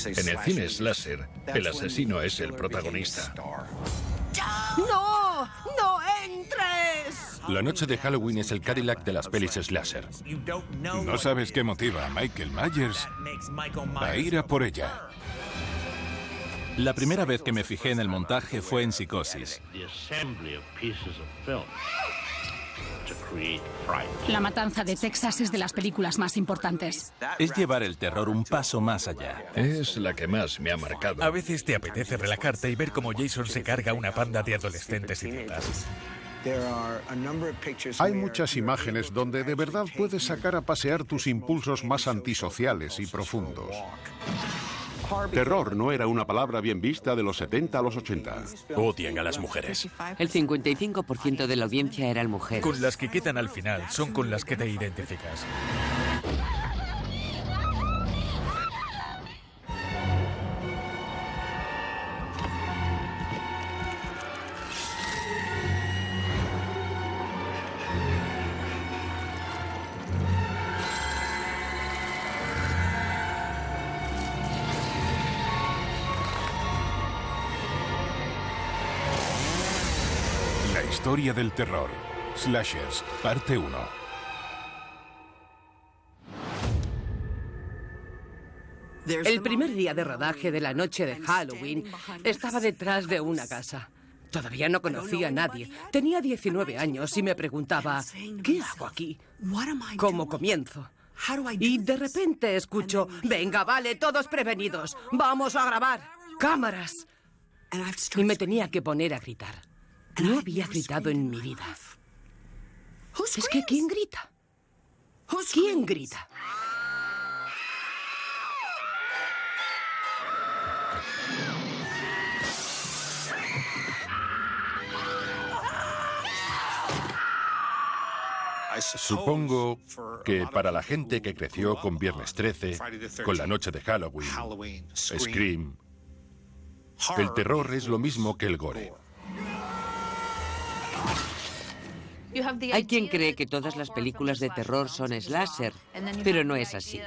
En el cine slasher, el asesino es el protagonista. ¡No! ¡No entres! La noche de Halloween es el Cadillac de las pelis slasher. No sabes qué motiva a Michael Myers a ir a por ella. La primera vez que me fijé en el montaje fue en Psicosis. La matanza de Texas es de las películas más importantes. Es llevar el terror un paso más allá. Es la que más me ha marcado. A veces te apetece relajarte y ver cómo Jason se carga una panda de adolescentes idiotas. Hay muchas imágenes donde de verdad puedes sacar a pasear tus impulsos más antisociales y profundos. Terror no era una palabra bien vista de los 70 a los 80. Odian a las mujeres. El 55% de la audiencia eran mujeres. Con las que quedan al final son con las que te identificas. La historia del terror. Slashers, parte 1. El primer día de rodaje de la noche de Halloween estaba detrás de una casa. Todavía no conocía a nadie. Tenía 19 años y me preguntaba, ¿qué hago aquí? ¿Cómo comienzo? Y de repente escucho, venga, vale, todos prevenidos. Vamos a grabar. Cámaras. Y me tenía que poner a gritar. No había gritado en mi vida. Es que ¿quién grita? ¿Quién grita? Supongo que para la gente que creció con Viernes 13, con la noche de Halloween, Scream, el terror es lo mismo que el gore. Hay quien cree que todas las películas de terror son slasher, pero no es así.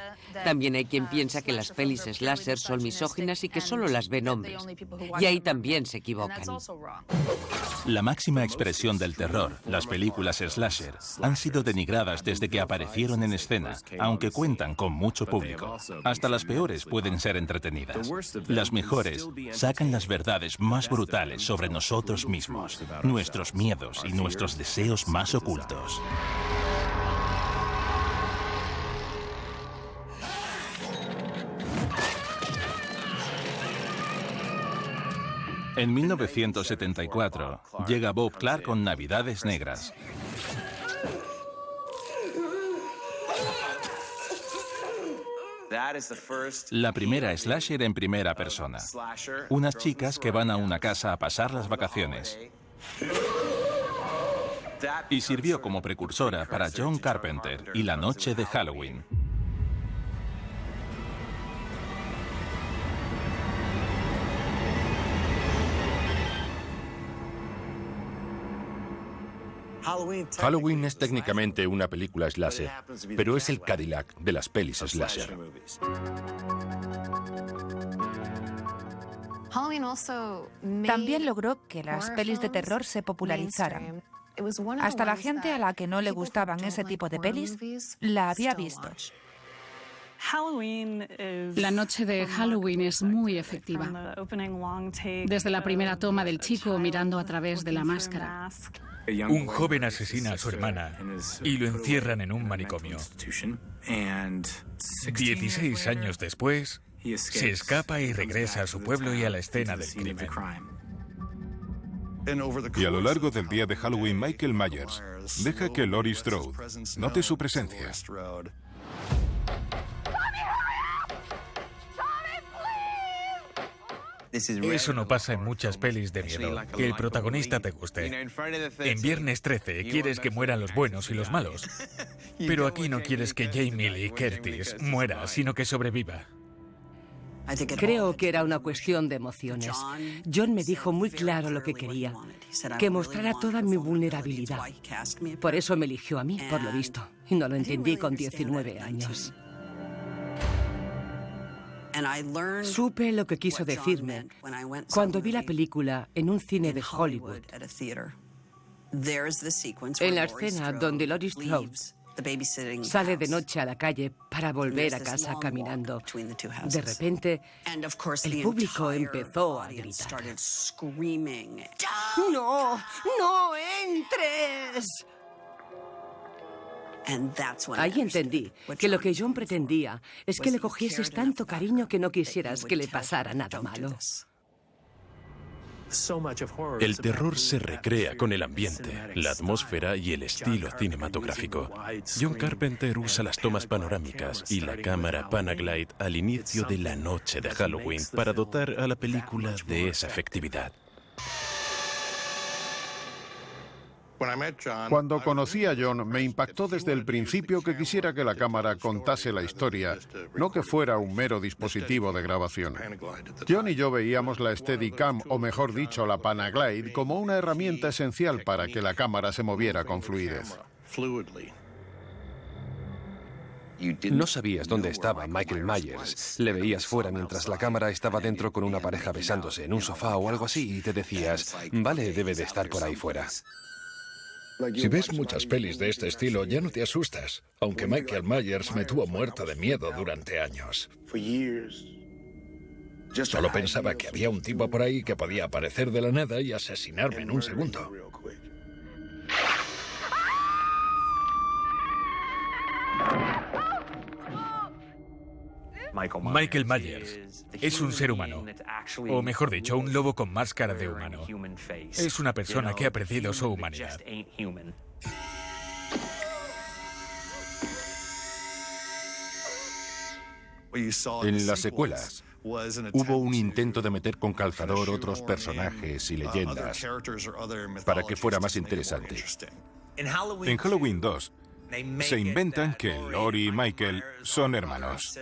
También hay quien piensa que las pelis slasher son misóginas y que solo las ven hombres. Y ahí también se equivocan. La máxima expresión del terror, las películas slasher, han sido denigradas desde que aparecieron en escena, aunque cuentan con mucho público. Hasta las peores pueden ser entretenidas. Las mejores sacan las verdades más brutales sobre nosotros mismos, nuestros miedos y nuestros deseos más ocultos. En 1974, llega Bob Clark con Navidades Negras. La primera slasher en primera persona. Unas chicas que van a una casa a pasar las vacaciones. Y sirvió como precursora para John Carpenter y La Noche de Halloween. Halloween es técnicamente una película slasher, pero es el Cadillac de las pelis slasher. También logró que las pelis de terror se popularizaran. Hasta la gente a la que no le gustaban ese tipo de pelis la había visto. La noche de Halloween es muy efectiva. Desde la primera toma del chico mirando a través de la máscara. Un joven asesina a su hermana y lo encierran en un manicomio. 16 años después, se escapa y regresa a su pueblo y a la escena del crimen. Y a lo largo del día de Halloween, Michael Myers deja que Laurie Strode note su presencia. Eso no pasa en muchas pelis de miedo, que el protagonista te guste. En Viernes 13 quieres que mueran los buenos y los malos, pero aquí no quieres que Jamie Lee Curtis muera, sino que sobreviva. Creo que era una cuestión de emociones. John me dijo muy claro lo que quería, que mostrara toda mi vulnerabilidad. Por eso me eligió a mí, por lo visto, y no lo entendí con 19 años. Y a lo largo del día de Halloween, Michael Myers deja que Laurie Strode note su presencia. Creo que era una cuestión de emociones. John me dijo muy claro lo que quería, que mostrara toda mi vulnerabilidad. Por eso me eligió a mí, por lo visto, y no lo entendí con 19 años. Supe lo que quiso decirme cuando vi la película en un cine de Hollywood. En la escena donde Laurie Strode sale de noche a la calle para volver a casa caminando, de repente el público empezó a gritar: ¡No! ¡No entres! Ahí entendí que lo que John pretendía es que le cogieses tanto cariño que no quisieras que le pasara nada malo. El terror se recrea con el ambiente, la atmósfera y el estilo cinematográfico. John Carpenter usa las tomas panorámicas y la cámara Panaglide al inicio de la noche de Halloween para dotar a la película de esa efectividad. Cuando conocí a John, me impactó desde el principio que quisiera que la cámara contase la historia, no que fuera un mero dispositivo de grabación. John y yo veíamos la Steadicam, o mejor dicho, la Panaglide, como una herramienta esencial para que la cámara se moviera con fluidez. No sabías dónde estaba Michael Myers. Le veías fuera mientras la cámara estaba dentro con una pareja besándose en un sofá o algo así y te decías, vale, debe de estar por ahí fuera. Si ves muchas pelis de este estilo, ya no te asustas, aunque Michael Myers me tuvo muerto de miedo durante años. Solo pensaba que había un tipo por ahí que podía aparecer de la nada y asesinarme en un segundo. Michael Myers es un ser humano, o mejor dicho, un lobo con máscara de humano. Es una persona que ha perdido su humanidad. En las secuelas hubo un intento de meter con calzador otros personajes y leyendas para que fuera más interesante. En Halloween 2 se inventan que Laurie y Michael son hermanos.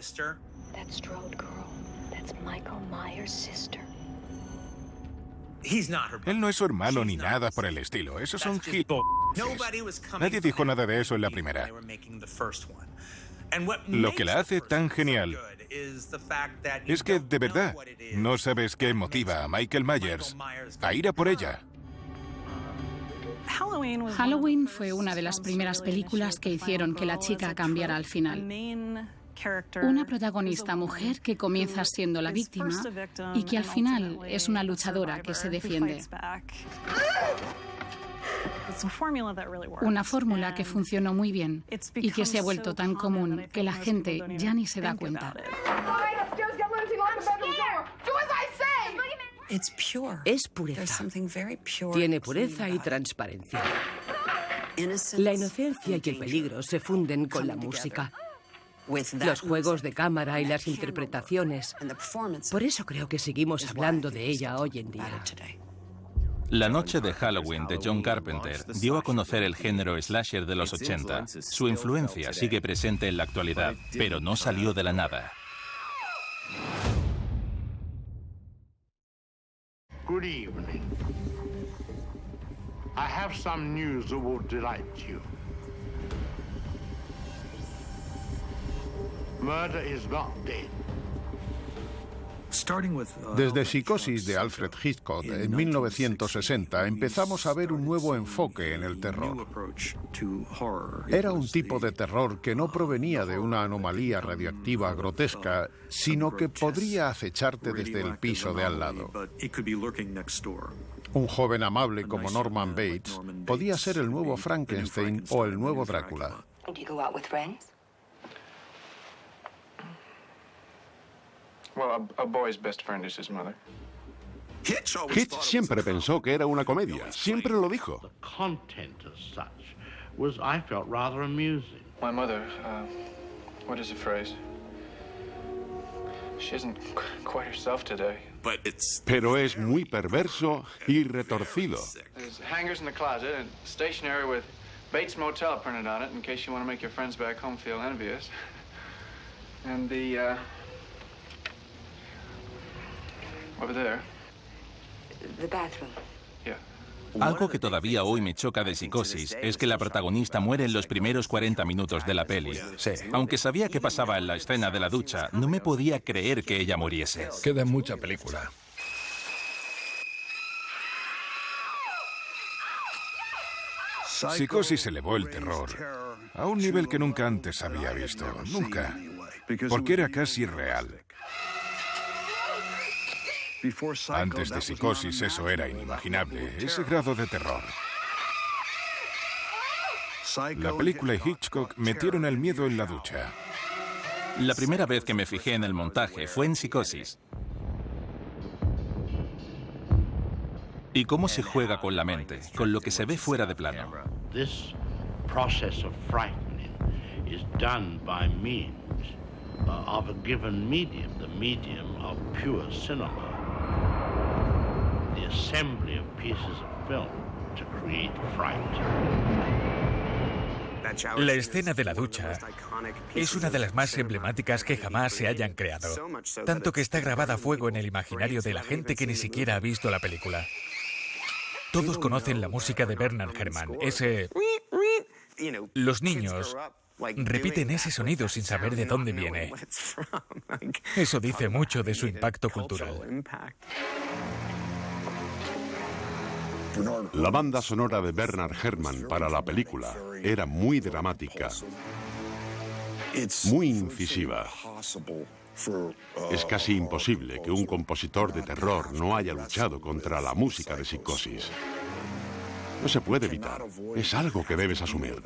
Él no es su hermano ni nada por el estilo. Esos son gilipollas. Nadie dijo nada de eso en la primera. Lo que la hace tan genial es que, de verdad, no sabes qué motiva a Michael Myers a ir a por ella. Halloween fue una de las primeras películas que hicieron que la chica cambiara al final. Una protagonista mujer que comienza siendo la víctima y que al final es una luchadora que se defiende. Una fórmula que funcionó muy bien y que se ha vuelto tan común que la gente ya ni se da cuenta. Es pureza. Tiene pureza y transparencia. La inocencia y el peligro se funden con la música, los juegos de cámara y las interpretaciones. Por eso creo que seguimos hablando de ella hoy en día. La noche de Halloween de John Carpenter dio a conocer el género slasher de los 80. Su influencia sigue presente en la actualidad, pero no salió de la nada. Good evening. I have some news that will delight you. Murder is not dead. Desde Psicosis de Alfred Hitchcock en 1960 empezamos a ver un nuevo enfoque en el terror. Era un tipo de terror que no provenía de una anomalía radioactiva grotesca, sino que podría acecharte desde el piso de al lado. Un joven amable como Norman Bates podía ser el nuevo Frankenstein o el nuevo Drácula. Hitch siempre pensó que era una comedia, siempre lo dijo. My mother, what is the phrase? She isn't quite herself today. Pero es muy perverso y retorcido. There's hangers in the closet and stationery with Bates Motel printed on it in case you want to make your friends back home feel envious. And the, over there. The bathroom. Yeah. Algo que todavía hoy me choca de Psicosis es que la protagonista muere en los primeros 40 minutos de la peli. Sí. Aunque sabía qué pasaba en la escena de la ducha, no me podía creer que ella muriese. Queda mucha película. Psicosis elevó el terror a un nivel que nunca antes había visto. Nunca. Porque era casi real. Antes de Psicosis eso era inimaginable, ese grado de terror. La película y Hitchcock metieron el miedo en la ducha. La primera vez que me fijé en el montaje fue en Psicosis. Y cómo se juega con la mente, con lo que se ve fuera de plano. This process of frightening is done by means of a given medium, the medium of pure cinema. The assembly of pieces of film to create fright. La escena de la ducha es una de las más emblemáticas que jamás se hayan creado, tanto que está grabada a fuego en el imaginario de la gente que ni siquiera ha visto la película. Todos conocen la música de Bernard Herrmann, ese... Los niños repiten ese sonido sin saber de dónde viene. Eso dice mucho de su impacto cultural. La banda sonora de Bernard Herrmann para la película era muy dramática, muy incisiva. Es casi imposible que un compositor de terror no haya luchado contra la música de Psicosis. No se puede evitar, es algo que debes asumir.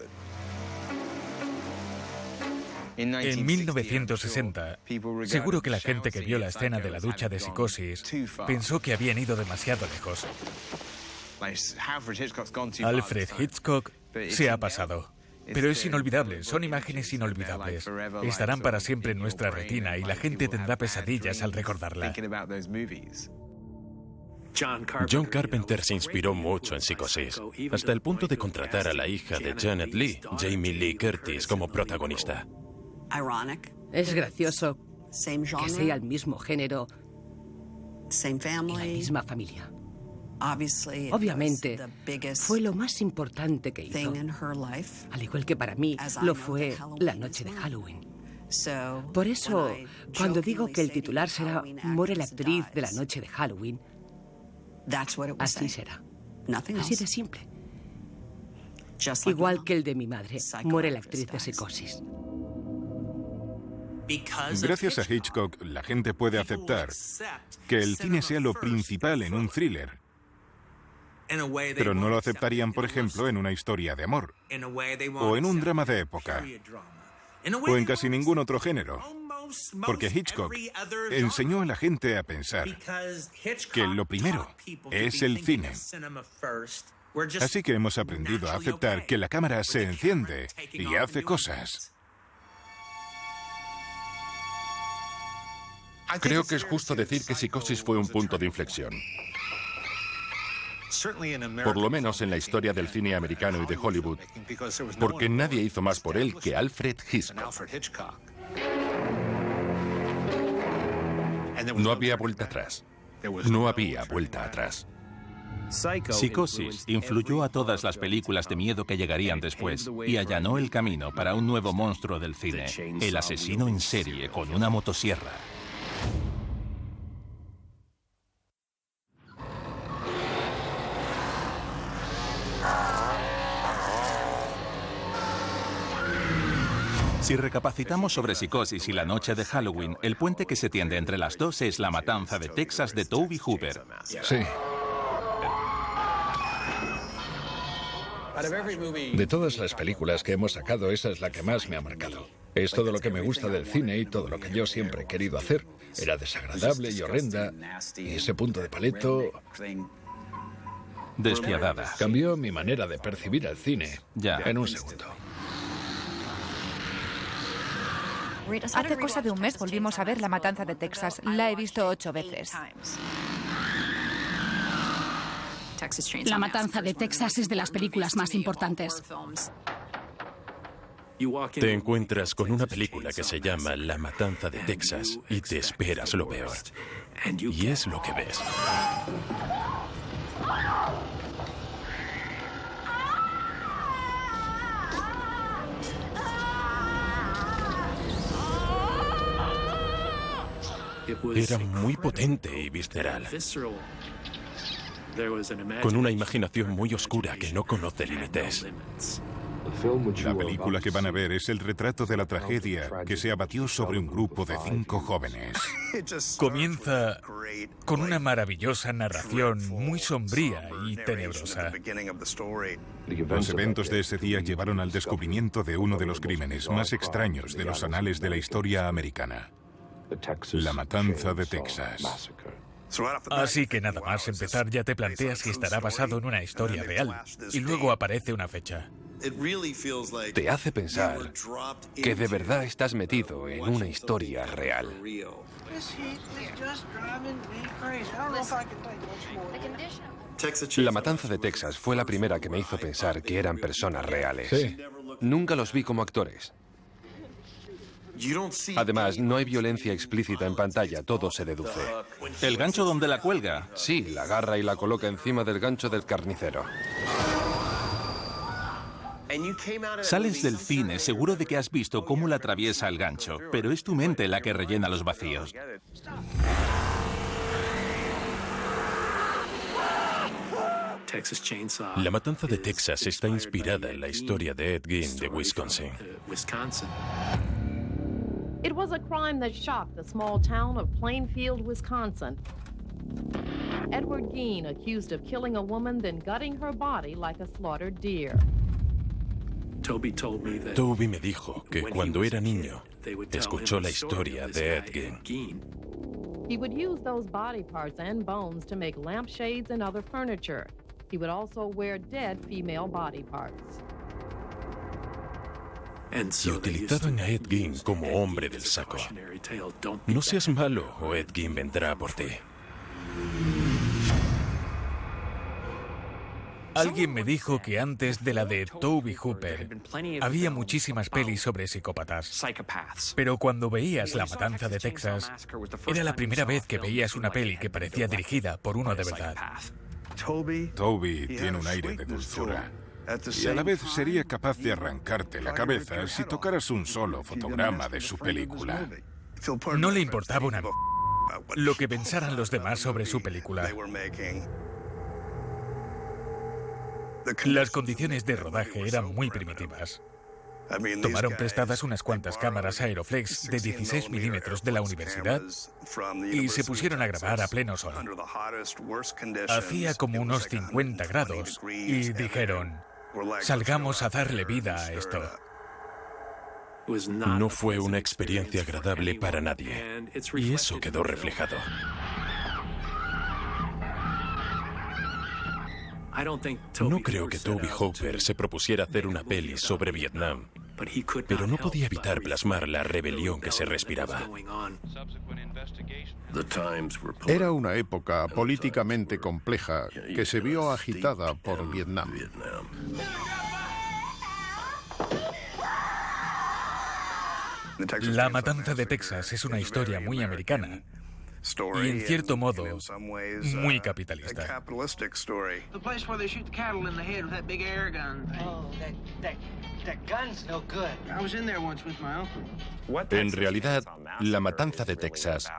En 1960, seguro que la gente que vio la escena de la ducha de Psicosis pensó que habían ido demasiado lejos. Alfred Hitchcock se ha pasado. Pero es inolvidable, son imágenes inolvidables. Estarán para siempre en nuestra retina y la gente tendrá pesadillas al recordarla. John Carpenter se inspiró mucho en Psicosis, hasta el punto de contratar a la hija de Janet Leigh, Jamie Lee Curtis, como protagonista. Es gracioso que sea el mismo género y la misma familia. Obviamente, fue lo más importante que hizo, al igual que para mí lo fue la noche de Halloween. Por eso, cuando digo que el titular será Muere la actriz de la noche de Halloween, así será. Así de simple. Igual que el de mi madre, muere la actriz de Psicosis. Gracias a Hitchcock, la gente puede aceptar que el cine sea lo principal en un thriller. Pero no lo aceptarían, por ejemplo, en una historia de amor, o en un drama de época, o en casi ningún otro género. Porque Hitchcock enseñó a la gente a pensar que lo primero es el cine. Así que hemos aprendido a aceptar que la cámara se enciende y hace cosas. Creo que es justo decir que Psicosis fue un punto de inflexión. Por lo menos en la historia del cine americano y de Hollywood, porque nadie hizo más por él que Alfred Hitchcock. No había vuelta atrás. No había vuelta atrás. Psicosis influyó a todas las películas de miedo que llegarían después y allanó el camino para un nuevo monstruo del cine, el asesino en serie con una motosierra. Si recapacitamos sobre Psicosis y la noche de Halloween, el puente que se tiende entre las dos es La matanza de Texas de Tobe Hooper. Sí. De todas las películas que hemos sacado, esa es la que más me ha marcado. Es todo lo que me gusta del cine y todo lo que yo siempre he querido hacer. Era desagradable y horrenda, y ese punto de paleto... Despiadada. Cambió mi manera de percibir el cine en un segundo. Hace cosa de un mes volvimos a ver La matanza de Texas. La he visto 8 veces. La matanza de Texas es de las películas más importantes. Te encuentras con una película que se llama La matanza de Texas y te esperas lo peor. Y es lo que ves. Era muy potente y visceral, con una imaginación muy oscura que no conoce límites. La película que van a ver es el retrato de la tragedia que se abatió sobre un grupo de 5 jóvenes. Comienza con una maravillosa narración muy sombría y tenebrosa. Los eventos de ese día llevaron al descubrimiento de uno de los crímenes más extraños de los anales de la historia americana: la matanza de Texas. Así que nada más empezar ya te planteas que estará basado en una historia real, y luego aparece una fecha. Te hace pensar que de verdad estás metido en una historia real. La matanza de Texas fue la primera que me hizo pensar que eran personas reales. Sí. Nunca los vi como actores. Además, no hay violencia explícita en pantalla, todo se deduce. ¿El gancho donde la cuelga? Sí, la agarra y la coloca encima del gancho del carnicero. Sales del cine seguro de que has visto cómo la atraviesa el gancho, pero es tu mente la que rellena los vacíos. La matanza de Texas está inspirada en la historia de Ed Gein de Wisconsin. It was a crime that shocked the small town of Plainfield, Wisconsin. Edward Gein accused of killing a woman, then gutting her body like a slaughtered deer. Toby me dijo que cuando era niño escuchó la historia de Ed Gein. He would use those body parts and bones to make lampshades and other furniture. He would also wear dead female body parts. Y utilizaban a Ed Gein como hombre del saco. No seas malo o Ed Gein vendrá por ti. Alguien me dijo que antes de la de Tobe Hooper había muchísimas pelis sobre psicópatas. Pero cuando veías La Matanza de Texas, era la primera vez que veías una peli que parecía dirigida por uno de verdad. Toby tiene un aire de dulzura. Y a la vez sería capaz de arrancarte la cabeza si tocaras un solo fotograma de su película. No le importaba una lo que pensaran los demás sobre su película. Las condiciones de rodaje eran muy primitivas. Tomaron prestadas unas cuantas cámaras Aeroflex de 16 milímetros de la universidad y se pusieron a grabar a pleno sol. Hacía como unos 50 grados y dijeron: salgamos a darle vida a esto. No fue una experiencia agradable para nadie, y eso quedó reflejado. No creo que Tobe Hooper se propusiera hacer una peli sobre Vietnam, pero no podía evitar plasmar la rebelión que se respiraba. Era una época políticamente compleja que se vio agitada por Vietnam. La Matanza de Texas es una historia muy americana y, en cierto modo, muy capitalista. En realidad, La Matanza de Texas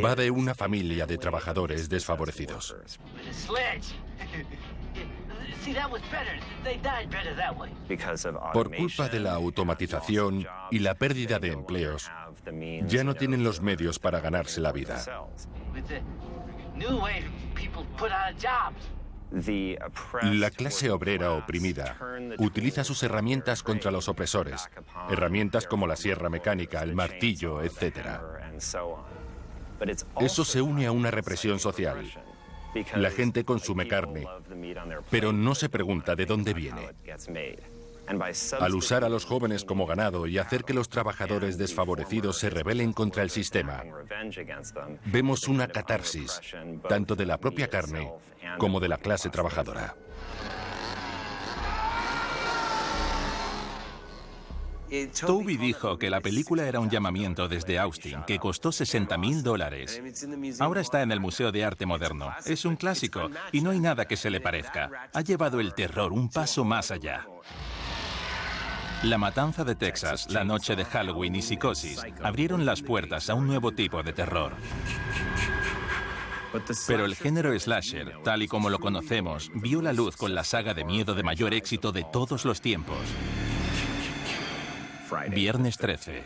va de una familia de trabajadores desfavorecidos. Por culpa de la automatización y la pérdida de empleos, ya no tienen los medios para ganarse la vida. La clase obrera oprimida utiliza sus herramientas contra los opresores, herramientas como la sierra mecánica, el martillo, etc. Eso se une a una represión social. La gente consume carne, pero no se pregunta de dónde viene. Al usar a los jóvenes como ganado y hacer que los trabajadores desfavorecidos se rebelen contra el sistema, vemos una catarsis, tanto de la propia carne como de la clase trabajadora. Toby dijo que la película era un llamamiento desde Austin, que costó $60.000. Ahora está en el Museo de Arte Moderno. Es un clásico y no hay nada que se le parezca. Ha llevado el terror un paso más allá. La Matanza de Texas, La Noche de Halloween y Psicosis abrieron las puertas a un nuevo tipo de terror. Pero el género slasher, tal y como lo conocemos, vio la luz con la saga de miedo de mayor éxito de todos los tiempos. Viernes 13.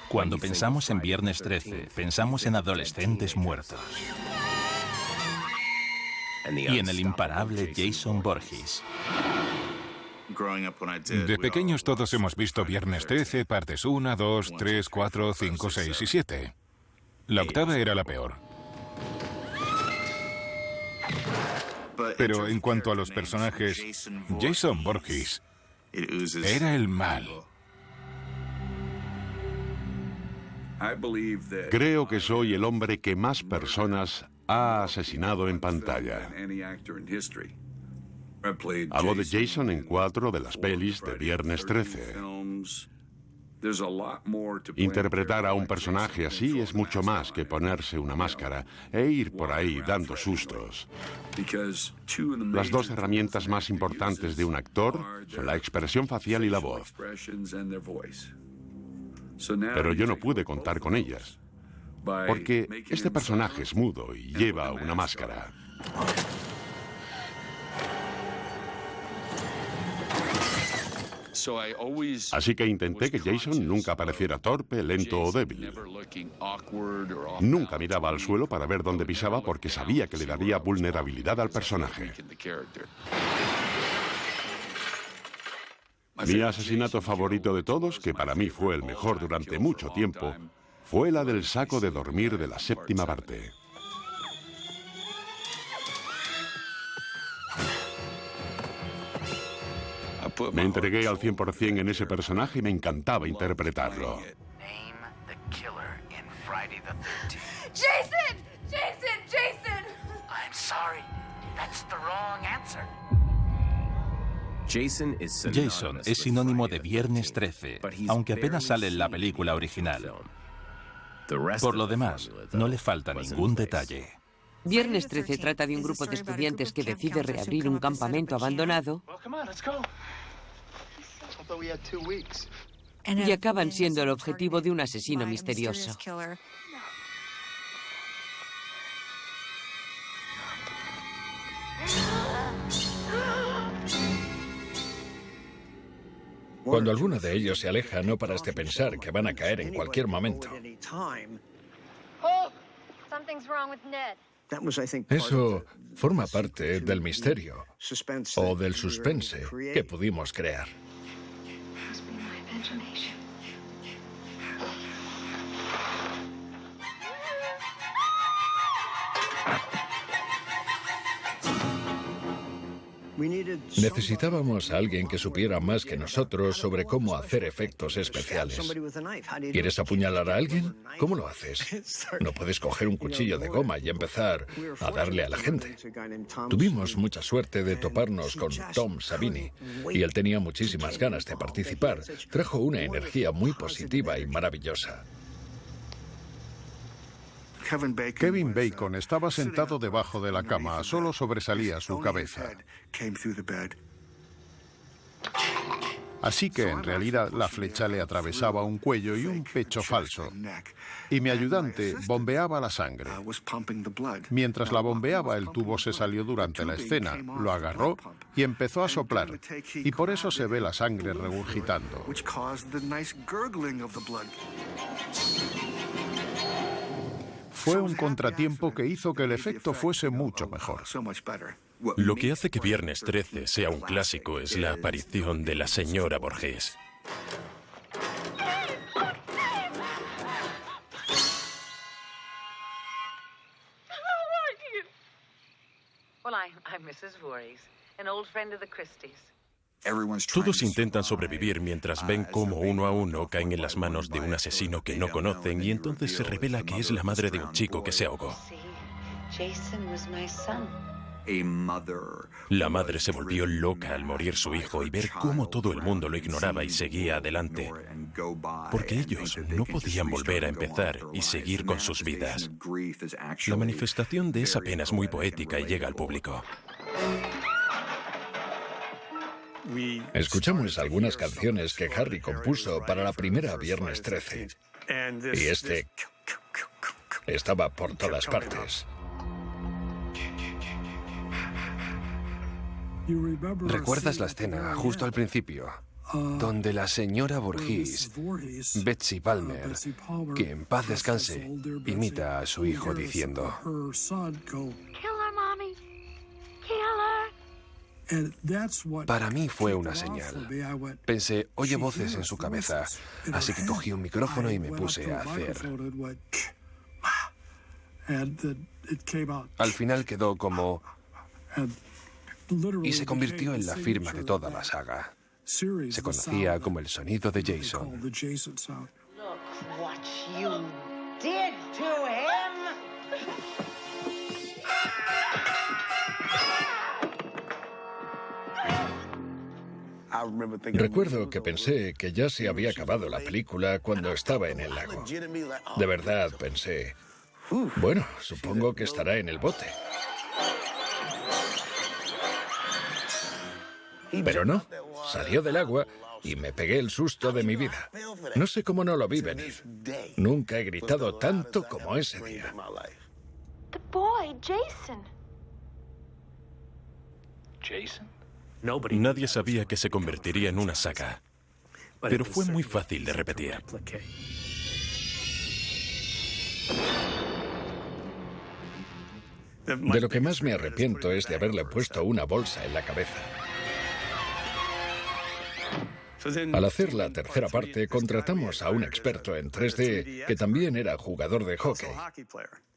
Cuando pensamos en Viernes 13, pensamos en adolescentes muertos. Y en el imparable Jason Voorhees. De pequeños todos hemos visto Viernes 13, partes 1, 2, 3, 4, 5, 6 y 7. La octava era la peor. Pero en cuanto a los personajes, Jason Voorhees era el mal. Creo que soy el hombre que más personas ha asesinado en pantalla. Hago de Jason en 4 de las pelis de Viernes 13. Interpretar a un personaje así es mucho más que ponerse una máscara e ir por ahí dando sustos. Las dos herramientas más importantes de un actor son la expresión facial y la voz. Pero yo no pude contar con ellas, porque este personaje es mudo y lleva una máscara. Así que intenté que Jason nunca pareciera torpe, lento o débil. Nunca miraba al suelo para ver dónde pisaba porque sabía que le daría vulnerabilidad al personaje. Mi asesinato favorito de todos, que para mí fue el mejor durante mucho tiempo, fue la del saco de dormir de la 7ª parte. Me entregué al 100% en ese personaje y me encantaba interpretarlo. Jason! Jason! Jason! I'm sorry. That's the wrong answer. Jason es sinónimo de Viernes 13, aunque apenas sale en la película original. Por lo demás, no le falta ningún detalle. Viernes 13 trata de un grupo de estudiantes que decide reabrir un campamento abandonado y acaban siendo el objetivo de un asesino misterioso. Cuando alguno de ellos se aleja, no paras de pensar que van a caer en cualquier momento. Eso forma parte del misterio o del suspense que pudimos crear. Necesitábamos a alguien que supiera más que nosotros sobre cómo hacer efectos especiales. ¿Quieres apuñalar a alguien? ¿Cómo lo haces? No puedes coger un cuchillo de goma y empezar a darle a la gente. Tuvimos mucha suerte de toparnos con Tom Savini y él tenía muchísimas ganas de participar. Trajo una energía muy positiva y maravillosa. Kevin Bacon estaba sentado debajo de la cama, solo sobresalía su cabeza. Así que en realidad la flecha le atravesaba un cuello y un pecho falso. Y mi ayudante bombeaba la sangre. Mientras la bombeaba, el tubo se salió durante la escena, lo agarró y empezó a soplar. Y por eso se ve la sangre regurgitando. Fue un contratiempo que hizo que el efecto fuese mucho mejor. Lo que hace que Viernes 13 sea un clásico es la aparición de la señora Voorhees. I'm Mrs. Voorhees, an old friend of the Christies. Todos intentan sobrevivir mientras ven cómo uno a uno caen en las manos de un asesino que no conocen y entonces se revela que es la madre de un chico que se ahogó. La madre se volvió loca al morir su hijo y ver cómo todo el mundo lo ignoraba y seguía adelante, porque ellos no podían volver a empezar y seguir con sus vidas. La manifestación de esa pena es muy poética y llega al público. Escuchamos algunas canciones que Harry compuso para la primera Viernes 13. Y este estaba por todas partes. ¿Recuerdas la escena justo al principio? Donde la señora Voorhees, Betsy Palmer, que en paz descanse, imita a su hijo diciendo: para mí fue una señal. Pensé, oye voces en su cabeza, así que cogí un micrófono y me puse a hacer. Al final quedó como... y se convirtió en la firma de toda la saga. Se conocía como el sonido de Jason. Look what you did to him. Recuerdo que pensé que ya se había acabado la película cuando estaba en el lago. De verdad pensé, bueno, supongo que estará en el bote. Pero no, salió del agua y me pegué el susto de mi vida. No sé cómo no lo vi venir. Nunca he gritado tanto como ese día. The boy, Jason. ¿Jason? Nadie sabía que se convertiría en una saga, pero fue muy fácil de repetir. De lo que más me arrepiento es de haberle puesto una bolsa en la cabeza. Al hacer la tercera parte, contratamos a un experto en 3D que también era jugador de hockey.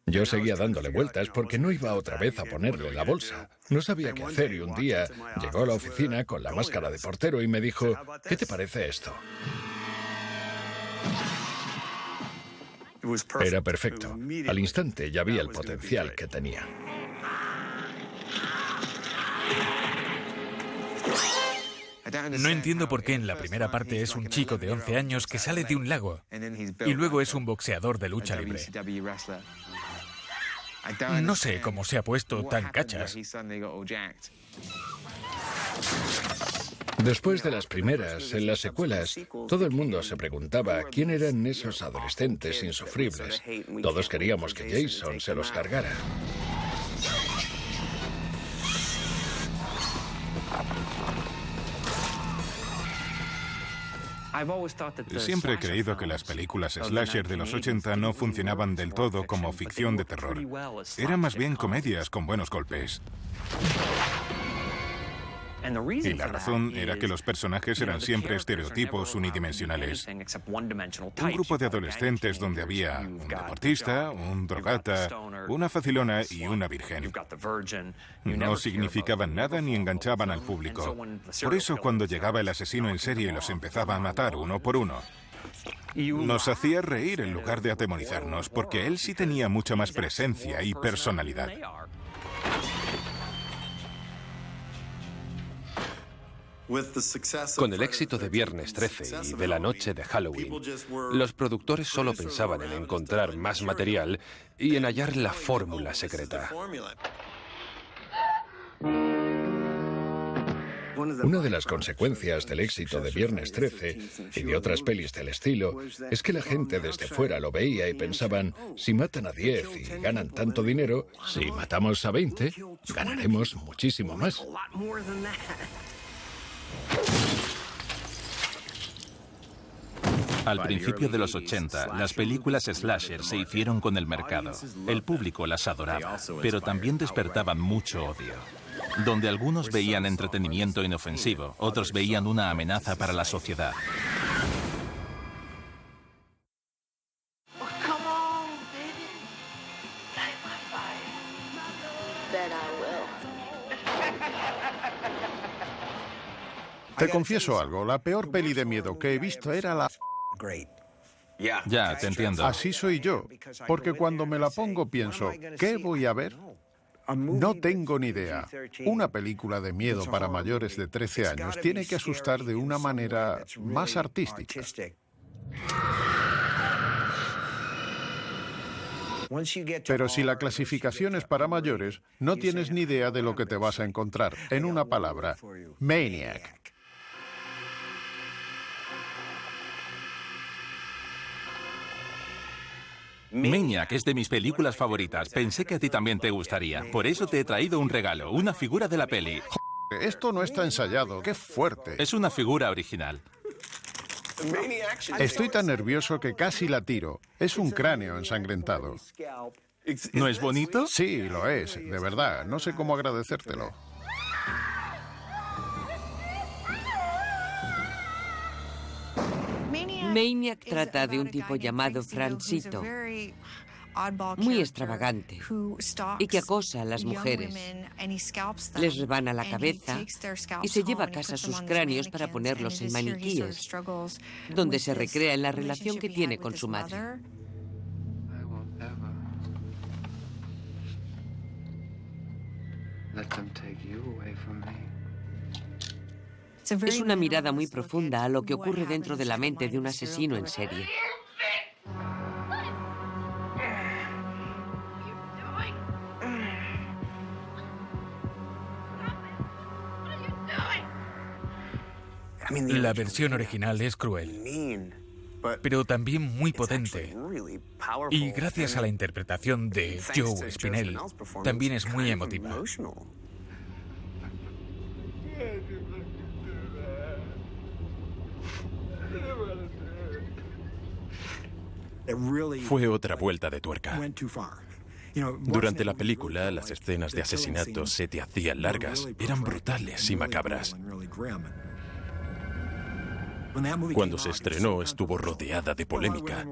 Yo seguía dándole vueltas porque no iba otra vez a ponerle la bolsa. No sabía qué hacer y un día llegó a la oficina con la máscara de portero y me dijo, ¿qué te parece esto? Era perfecto. Al instante ya vi el potencial que tenía. No entiendo por qué en la primera parte es un chico de 11 años que sale de un lago y luego es un boxeador de lucha libre. No sé cómo se ha puesto tan cachas. Después de las primeras, en las secuelas, todo el mundo se preguntaba quién eran esos adolescentes insufribles. Todos queríamos que Jason se los cargara. Siempre he creído que las películas slasher de los 80 no funcionaban del todo como ficción de terror. Eran más bien comedias con buenos golpes. Y la razón era que los personajes eran siempre estereotipos unidimensionales. Un grupo de adolescentes donde había un deportista, un drogata, una facilona y una virgen. No significaban nada ni enganchaban al público. Por eso cuando llegaba el asesino en serie los empezaba a matar uno por uno. Nos hacía reír en lugar de atemorizarnos, porque él sí tenía mucha más presencia y personalidad. Con el éxito de Viernes 13 y de la noche de Halloween, los productores solo pensaban en encontrar más material y en hallar la fórmula secreta. Una de las consecuencias del éxito de Viernes 13 y de otras pelis del estilo es que la gente desde fuera lo veía y pensaban, si matan a 10 y ganan tanto dinero, si matamos a 20, ganaremos muchísimo más. Al principio de los 80, las películas slasher se hicieron con el mercado. El público las adoraba, pero también despertaban mucho odio. Donde algunos veían entretenimiento inofensivo, otros veían una amenaza para la sociedad. Te confieso algo, la peor peli de miedo que he visto era la... Ya, te entiendo. Así soy yo, porque cuando me la pongo pienso, ¿qué voy a ver? No tengo ni idea. Una película de miedo para mayores de 13 años tiene que asustar de una manera más artística. Pero si la clasificación es para mayores, no tienes ni idea de lo que te vas a encontrar. En una palabra, Maniac. Maniac es de mis películas favoritas. Pensé que a ti también te gustaría. Por eso te he traído un regalo, una figura de la peli. Esto no está ensayado. ¡Qué fuerte! Es una figura original. Estoy tan nervioso que casi la tiro. Es un cráneo ensangrentado. ¿No es bonito? Sí, lo es. De verdad. No sé cómo agradecértelo. Maniac trata de un tipo llamado Francito, muy extravagante, y que acosa a las mujeres. Les rebana la cabeza y se lleva a casa sus cráneos para ponerlos en maniquíes, donde se recrea en la relación que tiene con su madre. Es una mirada muy profunda a lo que ocurre dentro de la mente de un asesino en serie. La versión original es cruel, pero también muy potente. Y gracias a la interpretación de Joe Spinell, también es muy emotiva. Fue otra vuelta de tuerca. Durante la película, las escenas de asesinato se te hacían largas, eran brutales y macabras. Cuando se estrenó, estuvo rodeada de polémica.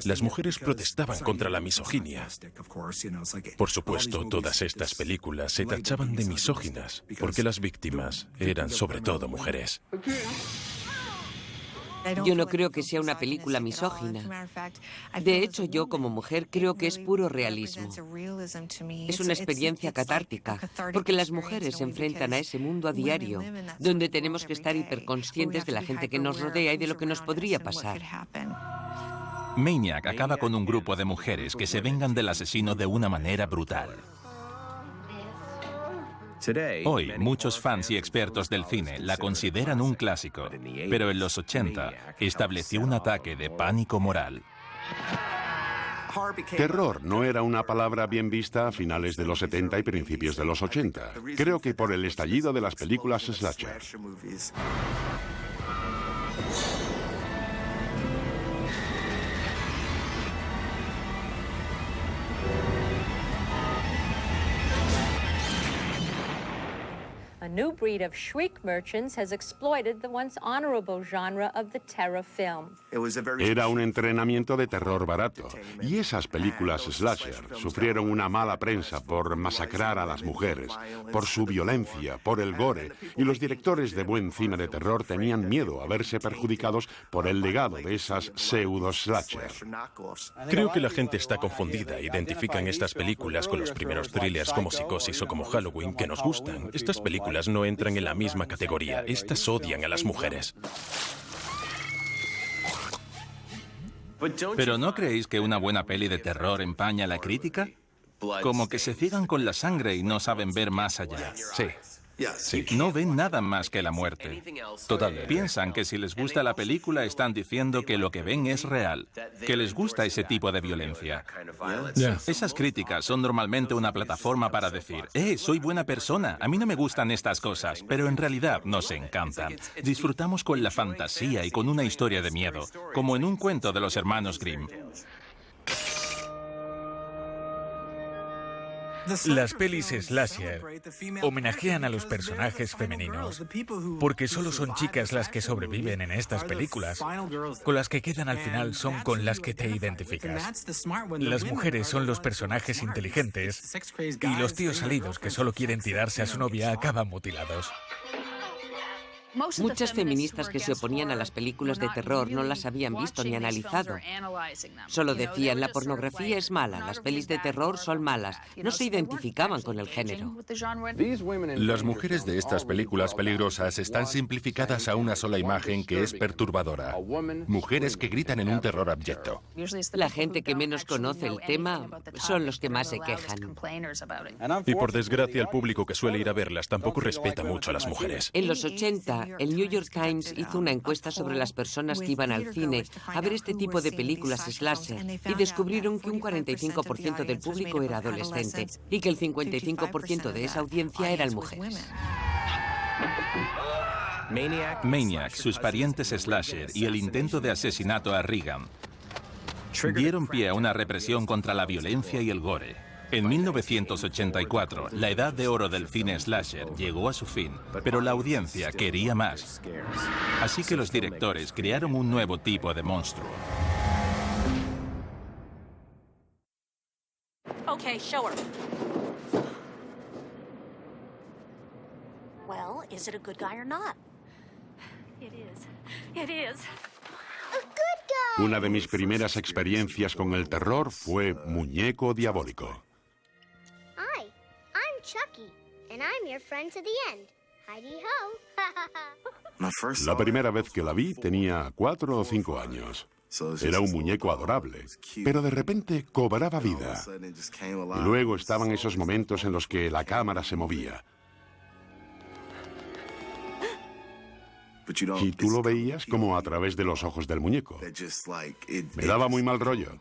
Las mujeres protestaban contra la misoginia. Por supuesto, todas estas películas se tachaban de misóginas, porque las víctimas eran sobre todo mujeres. Yo no creo que sea una película misógina. De hecho, yo como mujer creo que es puro realismo. Es una experiencia catártica, porque las mujeres se enfrentan a ese mundo a diario, donde tenemos que estar hiperconscientes de la gente que nos rodea y de lo que nos podría pasar. Maniac acaba con un grupo de mujeres que se vengan del asesino de una manera brutal. Hoy, muchos fans y expertos del cine la consideran un clásico, pero en los 80 estableció un ataque de pánico moral. Terror no era una palabra bien vista a finales de los 70 y principios de los 80. Creo que por el estallido de las películas slasher. A new breed of shriek merchants has exploited the once honorable genre of the terror film. Era un entrenamiento de terror barato, y esas películas slasher sufrieron una mala prensa por masacrar a las mujeres, por su violencia, por el gore, y los directores de buen cine de terror tenían miedo a verse perjudicados por el legado de esas pseudo-slasher. Creo que la gente está confundida. Identifican estas películas con los primeros thrillers como Psicosis o como Halloween que nos gustan. Estas películas no entran en la misma categoría. Estas odian a las mujeres. ¿Pero no creéis que una buena peli de terror empaña la crítica? Como que se ciegan con la sangre y no saben ver más allá. Sí. No ven nada más que la muerte. Totalmente. Piensan que si les gusta la película están diciendo que lo que ven es real, que les gusta ese tipo de violencia. Esas críticas son normalmente una plataforma para decir, soy buena persona, a mí no me gustan estas cosas, pero en realidad nos encantan. Disfrutamos con la fantasía y con una historia de miedo, como en un cuento de los hermanos Grimm. Las pelis slasher homenajean a los personajes femeninos porque solo son chicas las que sobreviven en estas películas. Con las que quedan al final son con las que te identificas. Las mujeres son los personajes inteligentes y los tíos salidos que solo quieren tirarse a su novia acaban mutilados. Muchas feministas que se oponían a las películas de terror no las habían visto ni analizado. Solo decían, la pornografía es mala, las pelis de terror son malas. No se identificaban con el género. Las mujeres de estas películas peligrosas están simplificadas a una sola imagen que es perturbadora. Mujeres que gritan en un terror abyecto. La gente que menos conoce el tema son los que más se quejan. Y por desgracia, el público que suele ir a verlas tampoco respeta mucho a las mujeres. En los 80 el New York Times hizo una encuesta sobre las personas que iban al cine a ver este tipo de películas slasher y descubrieron que un 45% del público era adolescente y que el 55% de esa audiencia eran mujeres. Maniac, sus parientes slasher y el intento de asesinato a Reagan dieron pie a una represión contra la violencia y el gore. En 1984, la edad de oro del cine slasher llegó a su fin, pero la audiencia quería más. Así que los directores crearon un nuevo tipo de monstruo. Okay, show her. Well, is it a good guy or not? It is. It is. Una de mis primeras experiencias con el terror fue Muñeco Diabólico. Hi, I'm Chucky, and I'm your friend to the end. Hi-de-ho. La primera vez que la vi tenía 4 o 5 años. Era un muñeco adorable, pero de repente cobraba vida. Y luego estaban esos momentos en los que la cámara se movía. Y tú lo veías como a través de los ojos del muñeco. Me daba muy mal rollo.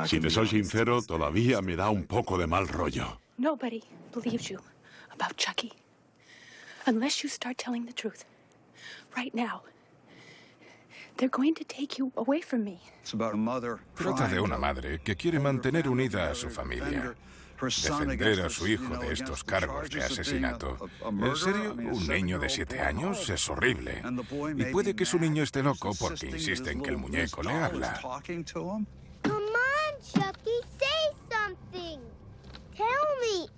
Si te soy sincero, todavía me da un poco de mal rollo. Nobody believes you about Chucky. Unless you start telling the truth. Right now. They're going to take you away from me. Trata de una madre que quiere mantener unida a su familia. Defender a su hijo de estos cargos de asesinato. ¿En serio? Un niño de 7 años es horrible. Y puede que su niño esté loco porque insiste en que el muñeco le habla. Come on, Chucky, say something. Tell me.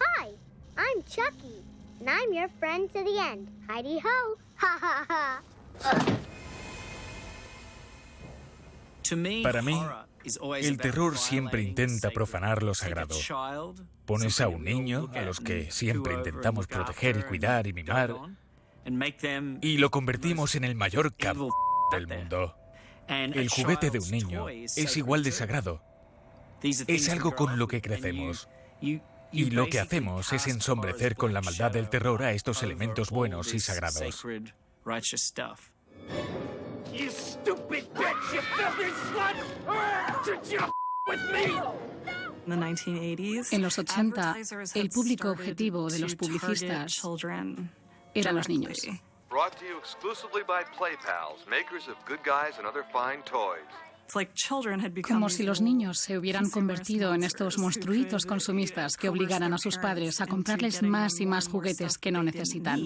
Hi, I'm Chucky, and I'm your friend to the end. Hi-de-ho. Ha ha ha. Para mí, el terror siempre intenta profanar lo sagrado. Pones a un niño, a los que siempre intentamos proteger y cuidar y mimar, y lo convertimos en el mayor del mundo. El juguete de un niño es igual de sagrado. Es algo con lo que crecemos. Y lo que hacemos es ensombrecer con la maldad del terror a estos elementos buenos y sagrados. You stupid bitch! You filthy slut! Did you with me? En los 80, el público objetivo de los publicistas eran los niños. Brought to you exclusively by Play Pals, makers of good guys and other fine toys. Como si los niños se hubieran convertido en estos monstruitos consumistas que obligaran a sus padres a comprarles más y más juguetes que no necesitan.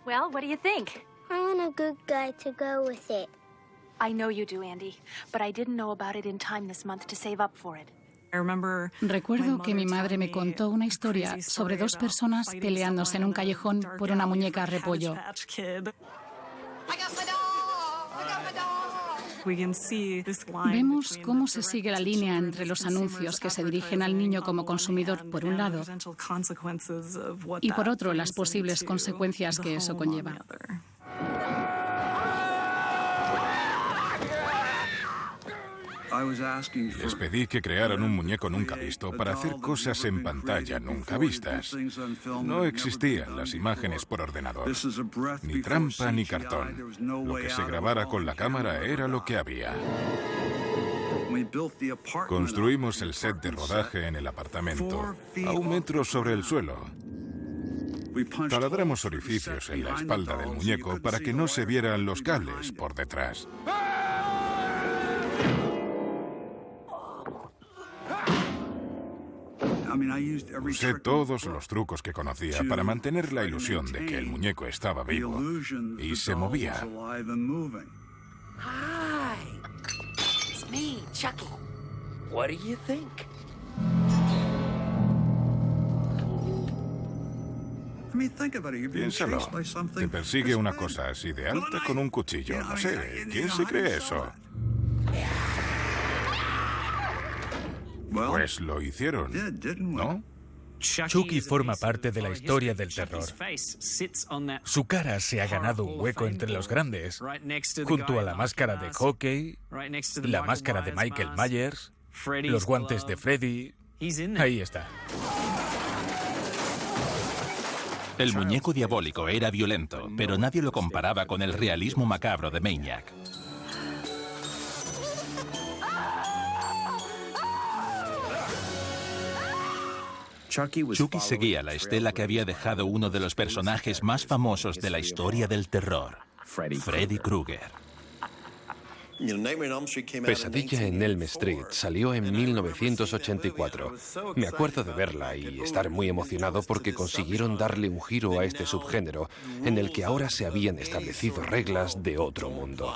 Well, what do you think? I want a good guy to go with it. I know you do, Andy, but I didn't know about it in time this month to save up for it. Recuerdo que mi madre me contó una historia sobre 2 personas peleándose en un callejón por una muñeca repollo. Vemos cómo se sigue la línea entre los anuncios que se dirigen al niño como consumidor, por un lado, y por otro, las posibles consecuencias que eso conlleva. Les pedí que crearan un muñeco nunca visto para hacer cosas en pantalla nunca vistas. No existían las imágenes por ordenador, ni trampa ni cartón. Lo que se grabara con la cámara era lo que había. Construimos el set de rodaje en el apartamento, a 1 metro sobre el suelo. Taladramos orificios en la espalda del muñeco para que no se vieran los cables por detrás. Usé todos los trucos que conocía para mantener la ilusión de que el muñeco estaba vivo y se movía. Hi, it's me, Chucky. What do you think? Piénsalo. Te persigue una cosa así de alta con un cuchillo. No sé, ¿quién se cree eso? Pues lo hicieron, ¿no? Chucky forma parte de la historia del terror. Su cara se ha ganado un hueco entre los grandes, junto a la máscara de hockey, la máscara de Michael Myers Los guantes de Freddy. Ahí está. El muñeco diabólico era violento, pero nadie lo comparaba con el realismo macabro de Maniac. Chucky seguía la estela que había dejado uno de los personajes más famosos de la historia del terror, Freddy Krueger. Pesadilla en Elm Street salió en 1984. Me acuerdo de verla y estar muy emocionado porque consiguieron darle un giro a este subgénero en el que ahora se habían establecido reglas de otro mundo.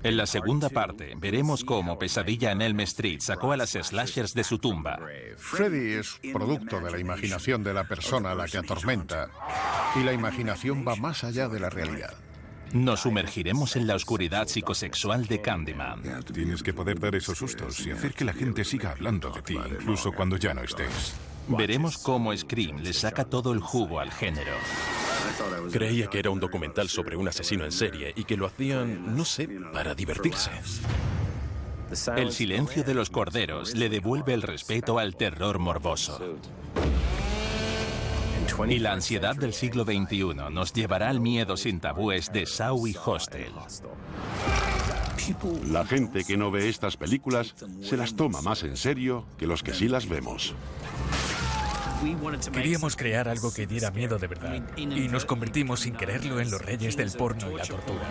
En la segunda parte, veremos cómo Pesadilla en Elm Street sacó a las slashers de su tumba. Freddy es producto de la imaginación de la persona a la que atormenta, y la imaginación va más allá de la realidad. Nos sumergiremos en la oscuridad psicosexual de Candyman. Tienes que poder dar esos sustos y hacer que la gente siga hablando de ti, incluso cuando ya no estés. Veremos cómo Scream le saca todo el jugo al género. Creía que era un documental sobre un asesino en serie y que lo hacían, no sé, para divertirse. El silencio de los corderos le devuelve el respeto al terror morboso. Y la ansiedad del siglo XXI nos llevará al miedo sin tabúes de Saw y Hostel. La gente que no ve estas películas se las toma más en serio que los que sí las vemos. Queríamos crear algo que diera miedo de verdad, y nos convertimos sin quererlo en los reyes del porno y la tortura.